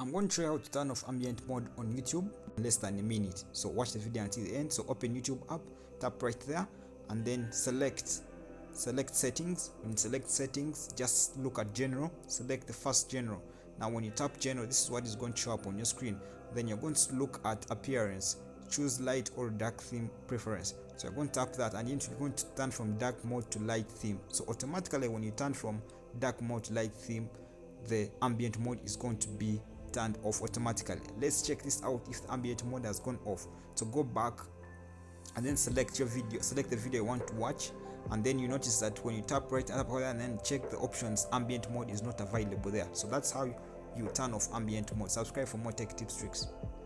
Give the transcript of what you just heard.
I'm going to show you how to turn off ambient mode on YouTube in less than a minute. So watch the video until the end. So open YouTube app, tap right there, and then select settings. When you select settings, just look at general, select the first general. Now when you tap general, this is what is going to show up on your screen. Then you're going to look at appearance, choose light or dark theme preference. So you're going to tap that, and then you're going to turn from dark mode to light theme. So automatically when you turn from dark mode to light theme, the ambient mode is going to be turned off automatically. Let's check this out if the ambient mode has gone off. So go back and then select your video, select the video you want to watch, and then you notice that when you tap right up and then check the options, ambient mode is not available there. So that's how you turn off ambient mode. Subscribe for more tech tips, tricks.